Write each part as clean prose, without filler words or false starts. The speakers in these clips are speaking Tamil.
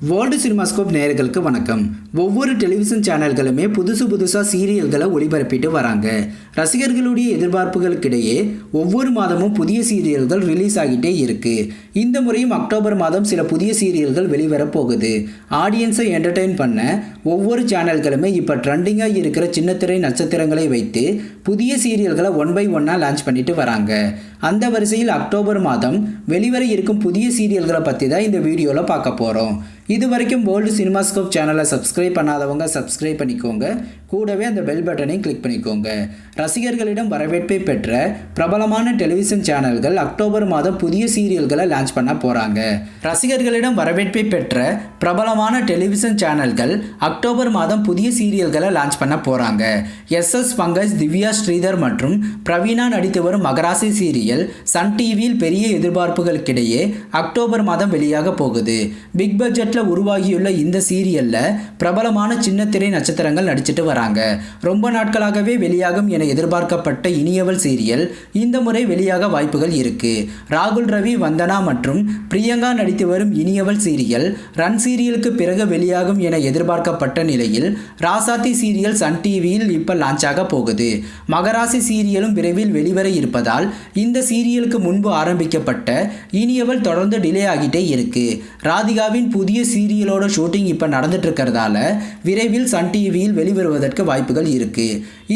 வேர்ல்டு சினிமாஸ்கோப் நேயர்களுக்கு வணக்கம். ஒவ்வொரு டெலிவிஷன் சேனல்களுமே புதுசாக சீரியல்களை ஒளிபரப்பிட்டு வராங்க. ரசிகர்களுடைய எதிர்பார்ப்புகளுக்கிடையே ஒவ்வொரு மாதமும் புதிய சீரியல்கள் ரிலீஸ் ஆகிட்டே இருக்கு. இந்த முறையும் அக்டோபர் மாதம் சில புதிய சீரியல்கள் வெளிவரப் போகுது. ஆடியன்ஸை என்டர்டெயின் பண்ண ஒவ்வொரு சேனல்களுமே இப்போ ட்ரெண்டிங்காக இருக்கிற சின்னத்திரை நட்சத்திரங்களை வைத்து புதிய சீரியல்களை ஒன் பை ஒன்னாக லான்ச் பண்ணிட்டு வராங்க. அந்த வரிசையில் அக்டோபர் மாதம் வெளிவர இருக்கும் புதிய சீரியல்களை பற்றி தான் இந்த வீடியோவில் பார்க்க போகிறோம். இது வரைக்கும் வேர்ல்டு சினிமாஸ்கோப் சேனலை சப்ஸ்கிரைப் பண்ணாதவங்க சப்ஸ்கிரைப் பண்ணிக்கோங்க. கூடவே அந்த பெல் பட்டனையும் கிளிக் பண்ணிக்கோங்க. ரசிகர்களிடம் வரவேற்பை பெற்ற பிரபலமான டெலிவிஷன் சேனல்கள் அக்டோபர் மாதம் புதிய சீரியல்களை லான்ச் பண்ண போகிறாங்க. ரசிகர்களிடம் வரவேற்பை பெற்ற பிரபலமான டெலிவிஷன் சேனல்கள் அக்டோபர் மாதம் புதிய சீரியல்களை லான்ச் பண்ண போகிறாங்க. எஸ்எஸ் பங்கஜ், திவ்யா ஸ்ரீதர் மற்றும் பிரவீனா நடித்து வரும் மகராசி சீரியல் சன் டிவியில் பெரிய எதிர்பார்ப்புகளுக்கிடையே அக்டோபர் மாதம் வெளியாக போகுது. பிக் பட்ஜெட்டில் உருவாகியுள்ள இந்த சீரியல்ல பிரபலமான சின்னத்திரை நட்சத்திரங்கள் நடிச்சிட்டு வராங்க. ரொம்ப நாட்களாகவே வெளியாகும் என எதிர்பார்க்கப்பட்ட இனியவள் சீரியல் இந்த முறை வெளியாக வாய்ப்புகள் இருக்கு. ராகுல் ரவி, வந்தனா மற்றும் பிரியங்கா நடித்து வரும் இனியவள் சீரியல் ரன் சீரியலுக்கு பிறகு வெளியாகும் என எதிர்பார்க்கப்பட்ட நிலையில் ராசாத்தி சீரியல் சன் டிவியில் இப்ப லான்ச் ஆக போகுது. மகராசி சீரியலும் விரைவில் வெளிவர இருப்பதால் இந்த சீரியலுக்கு முன்பு ஆரம்பிக்கப்பட்ட இனியவள் தொடர்ந்து டிலே ஆகிட்டே இருக்கு. ராதிகாவின் புதிய சீரியலோட ஷூட்டிங் இப்போ நடந்துட்டு இருக்கிறதால விரைவில் சன் டிவியில் வெளிவருவதற்கு வாய்ப்புகள் இருக்கு.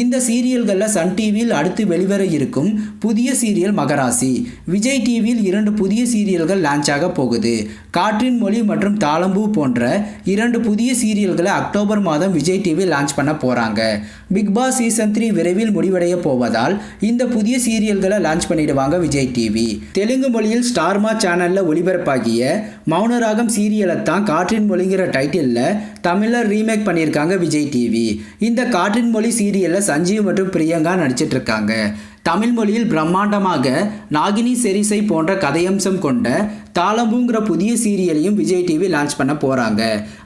இந்த சீரியல்களில் சன் டிவியில் அடுத்து வெளிவர இருக்கும் புதிய சீரியல் மகராசி. விஜய் டிவியில் 2 புதிய சீரியல்கள் லான்ச் ஆக போகுது. காற்றின் மொழி மற்றும் தாளம்பூ போன்ற 2 புதிய சீரியல்களை அக்டோபர் மாதம் விஜய் டிவி லான்ச் பண்ண போறாங்க. பிக் பாஸ் சீசன் 3 விரைவில் முடிவடைய போவதால் இந்த புதிய சீரியல்களை லான்ச் பண்ணிடுவாங்க விஜய் டிவி. தெலுங்கு மொழியில் ஸ்டார்மா சேனல்ல ஒளிபரப்பாகிய மௌனராகம் சீரியலை தான் காற்றின் மொழிங்கிற டைட்டில்ல தமிழ்ல ரீமேக் பண்ணியிருக்காங்க விஜய் டிவி. இந்த காற்றின் மொழி சீரியல்ல சஞ்சீவ் மற்றும் பிரியங்கா நடிச்சிட்டு இருக்காங்க. தமிழ் மொழியில் பிரம்மாண்டமாக நாகினி செரிசை போன்ற கதையம்சம் கொண்ட தாளம்பூங்கிற புதிய சீரியலையும் விஜய் டிவி லான்ச் பண்ண போகிறாங்க.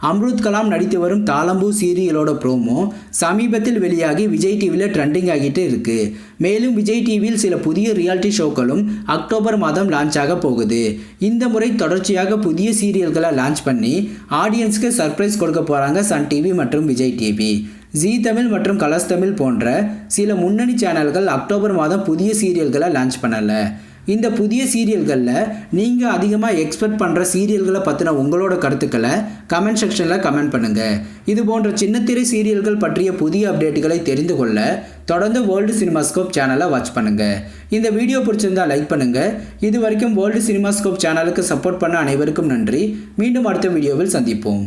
அம்ருத் கலாம் நடித்து வரும் தாளம்பூ சீரியலோட ப்ரோமோ சமீபத்தில் வெளியாகி விஜய் டிவியில் ட்ரெண்டிங் ஆகிட்டு இருக்கு. மேலும் விஜய் டிவியில் சில புதிய ரியாலிட்டி ஷோக்களும் அக்டோபர் மாதம் லான்ச் ஆக போகுது. இந்த முறை தொடர்ச்சியாக புதிய சீரியல்களை லான்ச் பண்ணி ஆடியன்ஸ்க்கு சர்ப்ரைஸ் கொடுக்க போகிறாங்க சன் டிவி மற்றும் விஜய் டிவி. ஜீ தமிழ் மற்றும் கலர்ஸ் தமிழ் போன்ற சில முன்னணி சேனல்கள் அக்டோபர் மாதம் புதிய சீரியல்களை லான்ச் பண்ணலை. இந்த புதிய சீரியல்களில் நீங்கள் அதிகமாக எக்ஸ்பெக்ட் பண்ணுற சீரியல்களை பற்றின உங்களோட கருத்துக்களை கமெண்ட் செக்ஷனில் கமெண்ட் பண்ணுங்கள். இது போன்ற சின்னத்திரை சீரியல்கள் பற்றிய புதிய அப்டேட்டுகளை தெரிந்து கொள்ள தொடர்ந்து வேர்ல்டு சினிமாஸ்கோப் சேனலை வாட்ச் பண்ணுங்கள். இந்த வீடியோ பிடிச்சிருந்தா லைக் பண்ணுங்கள். இது வரைக்கும் வேர்ல்டு சினிமாஸ்கோப் சேனலுக்கு சப்போர்ட் பண்ண அனைவருக்கும் நன்றி. மீண்டும் அடுத்த வீடியோவில் சந்திப்போம்.